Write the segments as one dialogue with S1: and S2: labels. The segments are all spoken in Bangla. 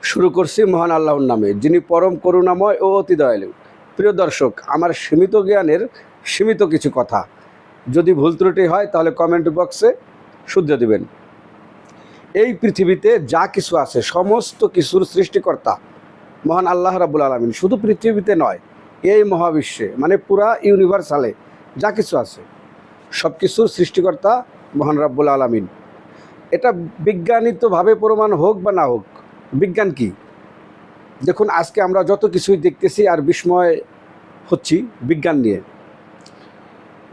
S1: শুরু করছি মহান আল্লাহর নামে, যিনি পরম করুণাময় ও অতি দয়ালু। প্রিয় দর্শক, আমার সীমিত জ্ঞানের সীমিত কিছু কথা, যদি ভুল ত্রুটি হয় তাহলে কমেন্ট বক্সে শুধরে দিবেন। এই পৃথিবীতে যা কিছু আছে সমস্ত কিছুর সৃষ্টিকর্তা মহান আল্লাহ রাব্বুল আলামিন। শুধু পৃথিবীতে নয়, এই মহাবিশ্বে মানে পুরা ইউনিভার্সালে যা কিছু আছে সব কিছুর সৃষ্টিকর্তা মহান রাব্বুল আলামিন। এটা বিজ্ঞানিতভাবে প্রমাণ হোক বা না হোক, বিজ্ঞান কি? দেখুন, আজকে আমরা যত কিছুই দেখতেছি আর বিস্ময় হচ্ছি বিজ্ঞান নিয়ে।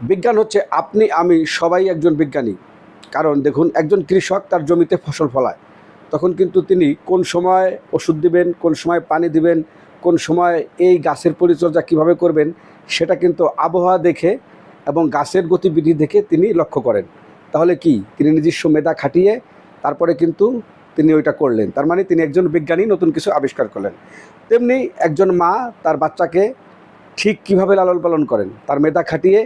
S1: বিজ্ঞান হচ্ছে আপনি আমি সবাই একজন বিজ্ঞানী। কারণ দেখুন, একজন কৃষক তার জমিতে ফসল ফলায়, তখন কিন্তু তিনি কোন সময় ওষুধ দিবেন, কোন সময় পানি দিবেন, কোন সময় এই গাছের পরিচর্যা কিভাবে করবেন, সেটা কিন্তু আবহাওয়া দেখে এবং গাছের গতিবিধি দেখে তিনি লক্ষ্য করেন। তাহলে কি তিনি নিজস্ব মেধা খাটিয়ে তারপরে কিন্তু তিনি ওইটা করলেন, তার মানে তিনি একজন বিজ্ঞানী, নতুন কিছু আবিষ্কার করলেন। তেমনি একজন মা তার বাচ্চাকে ঠিক কিভাবে লালন পালন করেন, তার মেধা খাটিয়ে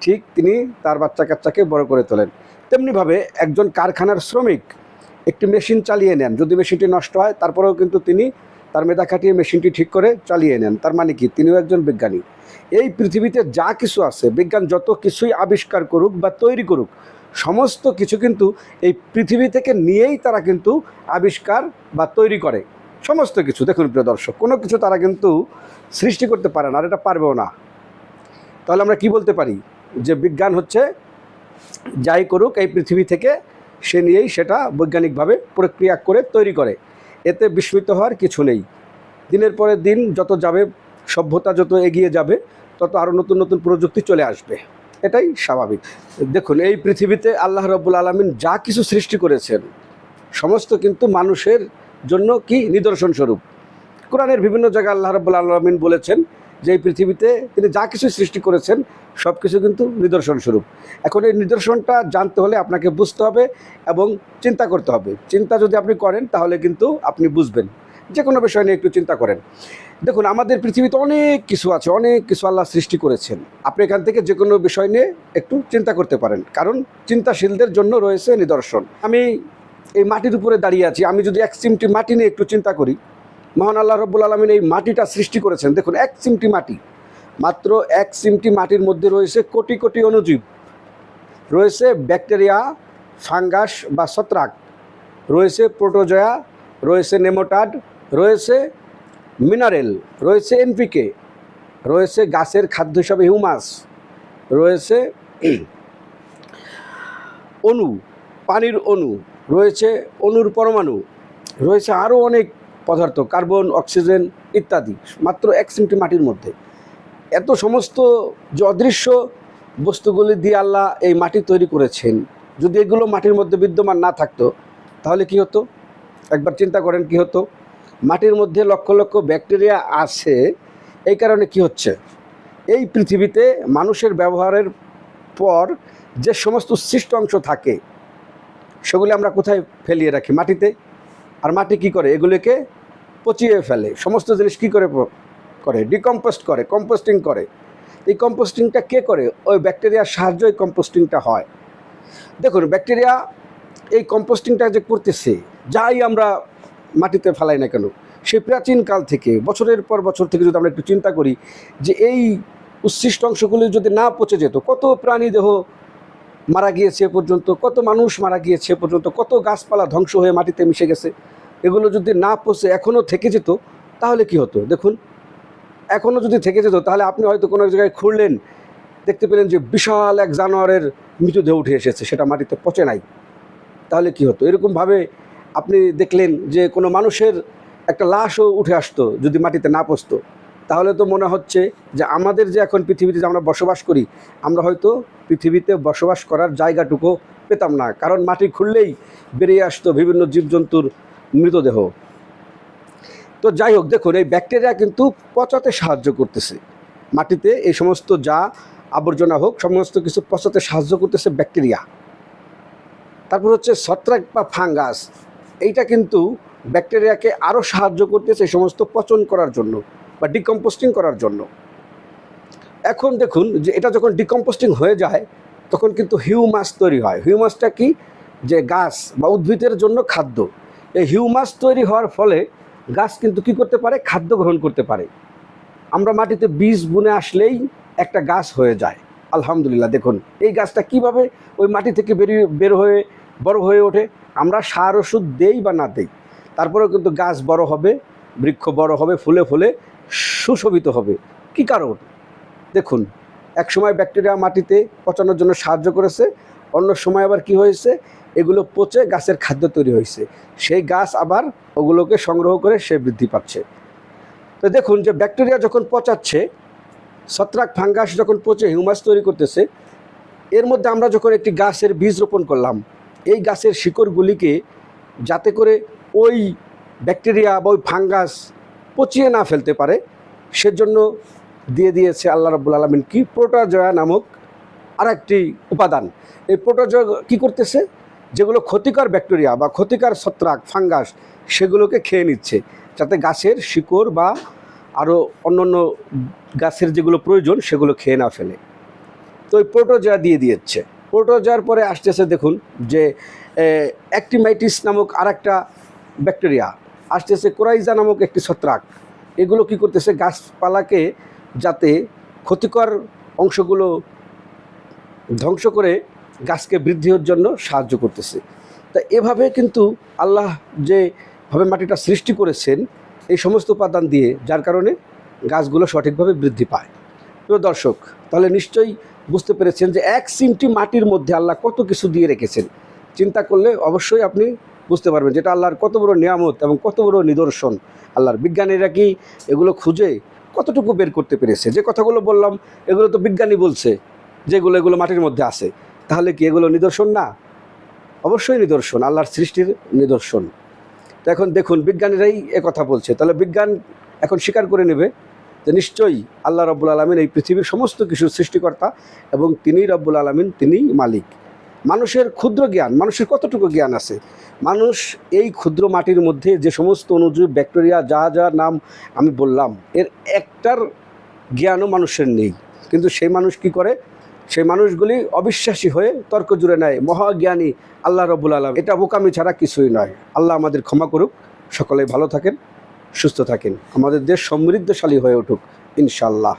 S1: ঠিক তিনি তার বাচ্চা কাচ্চাকে বড় করে তোলেন। তেমনিভাবে একজন কারখানার শ্রমিক একটি মেশিন চালিয়ে নেন, যদি মেশিনটি নষ্ট হয় তারপরেও কিন্তু তিনি তার মেধা খাটিয়ে মেশিনটি ঠিক করে চালিয়ে নেন, তার মানে কি তিনিও একজন বিজ্ঞানী। এই পৃথিবীতে যা কিছু আছে, বিজ্ঞান যত কিছুই আবিষ্কার করুক বা তৈরি করুক, সমস্ত কিছু কিন্তু এই পৃথিবী থেকে নিয়েই তারা কিন্তু আবিষ্কার বা তৈরি করে সমস্ত কিছু। দেখুন প্রিয় দর্শক, কোনো কিছু তারা কিন্তু সৃষ্টি করতে পারে না, আর এটা পারবেও না। তাহলে আমরা কি বলতে পারি? যে বিজ্ঞান হচ্ছে যাই করুক এই পৃথিবী থেকে সে নিয়েই সেটা বৈজ্ঞানিকভাবে প্রক্রিয়া করে তৈরি করে। এতে বিস্মিত হওয়ার কিছু নেই। দিনের পরে দিন যত যাবে, সভ্যতা যত এগিয়ে যাবে, তত আরও নতুন নতুন প্রযুক্তি চলে আসবে, এটাই স্বাভাবিক। দেখুন, এই পৃথিবীতে আল্লাহ রাব্বুল আলামিন যা কিছু সৃষ্টি করেছেন সমস্ত কিন্তু মানুষের জন্য কি নিদর্শন স্বরূপ। কোরআনের বিভিন্ন জায়গায় আল্লাহ রাব্বুল আলামিন বলেছেন যে এই পৃথিবীতে তিনি যা কিছু সৃষ্টি করেছেন সব কিছু কিন্তু নিদর্শন স্বরূপ। এখন এই নিদর্শনটা জানতে হলে আপনাকে বুঝতে হবে এবং চিন্তা করতে হবে। চিন্তা যদি আপনি করেন তাহলে কিন্তু আপনি বুঝবেন। যে কোনো বিষয় নিয়ে একটু চিন্তা করেন। দেখুন, আমাদের পৃথিবীতে অনেক কিছু আছে, অনেক কিছু আল্লাহ সৃষ্টি করেছেন। আপনি এখান থেকে যে কোনো বিষয় নিয়ে একটু চিন্তা করতে পারেন, কারণ চিন্তাশীলদের জন্য রয়েছে নিদর্শন। আমি এই মাটির উপরে দাঁড়িয়ে আছি, আমি যদি এক চিমটি মাটি নিয়ে একটু চিন্তা করি, মহান আল্লাহ রাব্বুল আলামিন এই মাটিটা সৃষ্টি করেছেন। দেখুন, এক চিমটি মাটি, মাত্র এক চিমটি মাটির মধ্যে রয়েছে কোটি কোটি অণুজীব, রয়েছে ব্যাকটেরিয়া, ফাঙ্গাস বা ছত্রাক, রয়েছে প্রোটোজোয়া, রয়েছে নেমাটোড, রয়েছে মিনারেল, রয়েছে এনপিকে, রয়েছে গাছের খাদ্য হিসাবে হিউমাস, রয়েছে অণু, পানির অণু, রয়েছে অণুর পরমাণু, রয়েছে আরও অনেক পদার্থ, কার্বন, অক্সিজেন ইত্যাদি, মাত্র এক চিমটি মাটির মধ্যে। এত সমস্ত যে অদৃশ্য বস্তুগুলি দিয়ে আল্লাহ এই মাটি তৈরি করেছেন, যদি এগুলো মাটির মধ্যে বিদ্যমান না থাকতো তাহলে কি হতো? একবার চিন্তা করেন কি হতো। মাটির মধ্যে লক্ষ লক্ষ ব্যাকটেরিয়া আছে, এই কারণে কি হচ্ছে, এই পৃথিবীতে মানুষের ব্যবহারের পর যে সমস্ত উচ্ছিষ্ট অংশ থাকে সেগুলি আমরা কোথায় ফেলিয়ে রাখি? মাটিতে। আর মাটি কি করে? এগুলিকে পচিয়ে ফেলে। সমস্ত জিনিস কি করে করে? ডিকম্পোস্ট করে, কম্পোস্টিং করে। এই কম্পোস্টিংটা কে করে? ওই ব্যাকটেরিয়ার সাহায্যে এই কম্পোস্টিংটা হয়। দেখুন, ব্যাকটেরিয়া এই কম্পোস্টিংটা যে করতেছে, যাই আমরা মাটিতে ফেলাই না কেন, সেই প্রাচীনকাল থেকে, বছরের পর বছর থেকে যদি আমরা একটু চিন্তা করি যে এই উচ্ছিষ্ট অংশগুলি যদি না পচে যেত, কত প্রাণী দেহ মারা গিয়েছে পর্যন্ত, কত মানুষ মারা গিয়েছে পর্যন্ত, কত গাছপালা ধ্বংস হয়ে মাটিতে মিশে গেছে, এগুলো যদি না পচে এখনও থেকে যেত তাহলে কি হতো? দেখুন, এখনও যদি থেকে যেত তাহলে আপনি হয়তো কোনো জায়গায় খুঁড়লেন, দেখতে পেলেন যে বিশাল এক জানোয়ারের মৃতদেহ উঠে এসেছে, সেটা মাটিতে পচে নাই। তাহলে কি হতো? এরকমভাবে আপনি দেখলেন যে কোনো মানুষের একটা লাশও উঠে আসতো যদি মাটিতে না পচতো। তাহলে তো মনে হচ্ছে যে আমাদের যে এখন পৃথিবীতে যে আমরা বসবাস করি, আমরা হয়তো পৃথিবীতে বসবাস করার জায়গাটুকু পেতাম না, কারণ মাটি খুঁড়লেই বেরিয়ে আসতো বিভিন্ন জীবজন্তুর মৃতদেহ। তো যাই হোক, দেখুন, এই ব্যাকটেরিয়া কিন্তু পচাতে সাহায্য করতেছে মাটিতে, এই সমস্ত যা আবর্জনা হোক সমস্ত কিছু পচাতে সাহায্য করতেছে ব্যাকটেরিয়া। তারপর হচ্ছে ছত্রাক বা ফাঙ্গাস, এইটা কিন্তু ব্যাকটেরিয়াকে আরও সাহায্য করতেছে এই সমস্ত পচন করার জন্য বা ডিকম্পোস্টিং করার জন্য। এখন দেখুন যে এটা যখন ডিকম্পোস্টিং হয়ে যায় তখন কিন্তু হিউমাস তৈরি হয়। হিউমাসটা কি? যে গাছ বা উদ্ভিদের জন্য খাদ্য। এই হিউমাস তৈরি হওয়ার ফলে গাছ কিন্তু কি করতে পারে? খাদ্য গ্রহণ করতে পারে। আমরা মাটিতে বীজ বুনে আসলেই একটা গাছ হয়ে যায়। আলহামদুলিল্লাহ, দেখুন এই গাছটা কিভাবে ওই মাটি থেকে বের হয়ে বড় হয়ে ওঠে। আমরা সার ওষুধ দেই বা না দেই, তারপরেও কিন্তু গাছ বড় হবে, বৃক্ষ বড় হবে, ফুলে ফুলে সুশোভিত হবে। কি কারণ? দেখুন, এক সময় ব্যাকটেরিয়া মাটিতে পচানোর জন্য সাহায্য করেছে, অন্য সময় আবার কি হয়েছে, এগুলো পচে গাছের খাদ্য তৈরি হয়েছে, সেই গাছ আবার ওগুলোকে সংগ্রহ করে সে বৃদ্ধি পাচ্ছে। তো দেখুন যে ব্যাকটেরিয়া যখন পচাচ্ছে, ছত্রাক ফাঙ্গাস যখন পচে হিউমাস তৈরি করতেছে, এর মধ্যে আমরা যখন একটি গাছের বীজ রোপণ করলাম, এই গাছের শিকড়গুলিকে যাতে করে ওই ব্যাকটেরিয়া বা ওই ফাঙ্গাস পচিয়ে না ফেলতে পারে, সেজন্য দিয়ে দিয়েছে আল্লাহ রাব্বুল আলামিন কি? প্রোটোজোয়া নামক আর একটি উপাদান। এই প্রোটোজোয়া কী করতেছে? যেগুলো ক্ষতিকর ব্যাকটেরিয়া বা ক্ষতিকর ছত্রাক ফাঙ্গাস, সেগুলোকে খেয়ে নিচ্ছে, যাতে গাছের শিকড় বা আরও অন্যান্য গাছের যেগুলো প্রয়োজন সেগুলো খেয়ে না ফেলে। তো ওই প্রোটোজোয়া দিয়ে দিয়েছে। প্রোটোজোয়ার পরে আসতেছে দেখুন যে অ্যাক্টিমাইটিস নামক আর একটা ব্যাকটেরিয়া আসতেছে, কোরাইজা নামক একটি ছত্রাক। এগুলো কি করতেছে? গাছপালাকে যাতে ক্ষতিকর অংশগুলো ধ্বংস করে গাছকে বৃদ্ধির জন্য সাহায্য করতেছে। তা এভাবে কিন্তু আল্লাহ যেভাবে মাটিটা সৃষ্টি করেছেন এই সমস্ত উপাদান দিয়ে, যার কারণে গাছগুলো সঠিকভাবে বৃদ্ধি পায়। প্রিয় দর্শক, তাহলে নিশ্চয়ই বুঝতে পেরেছেন যে 1 চিমটি মাটির মধ্যে আল্লাহ কত কিছু দিয়ে রেখেছেন। চিন্তা করলে অবশ্যই আপনি বুঝতে পারবেন যেটা আল্লাহর কত বড় নিয়ামত এবং কত বড় নিদর্শন। আল্লাহর বিজ্ঞানীরা কি এগুলো খুঁজে কতটুকু বের করতে পেরেছে? যে কথাগুলো বললাম এগুলো তো বিজ্ঞানী বলছে এগুলো মাটির মধ্যে আছে, তাহলে কি এগুলো নিদর্শন না? অবশ্যই নিদর্শন, আল্লাহর সৃষ্টির নিদর্শন। তো এখন দেখুন বিজ্ঞানীরাই কথা বলছে, তাহলে বিজ্ঞান এখন স্বীকার করে নেবে যে নিশ্চয়ই আল্লাহ রাব্বুল আলামিন এই পৃথিবীর সমস্ত কিছুর সৃষ্টিকর্তা এবং তিনিই রাব্বুল আলামিন, তিনিই মালিক। মানুষের ক্ষুদ্র জ্ঞান, মানুষের কতটুকু জ্ঞান আছে? মানুষ এই ক্ষুদ্র মাটির মধ্যে যে সমস্ত অণুজীব ব্যাকটেরিয়া যা নাম আমি বললাম, এর একটার জ্ঞানও মানুষের নেই। কিন্তু সেই মানুষ কি করে? সেই মানুষগুলি অবিশ্বাসী হয়ে তর্ক জুড়ে নেয় মহাজ্ঞানী আল্লাহ রাব্বুল আলামিন। এটা বোকামি ছাড়া কিছুই নয়। আল্লাহ আমাদের ক্ষমা করুক। সকলে ভালো থাকেন, সুস্থ থাকেন, আমাদের দেশ সমৃদ্ধশালী হয়ে উঠুক ইনশাআল্লাহ।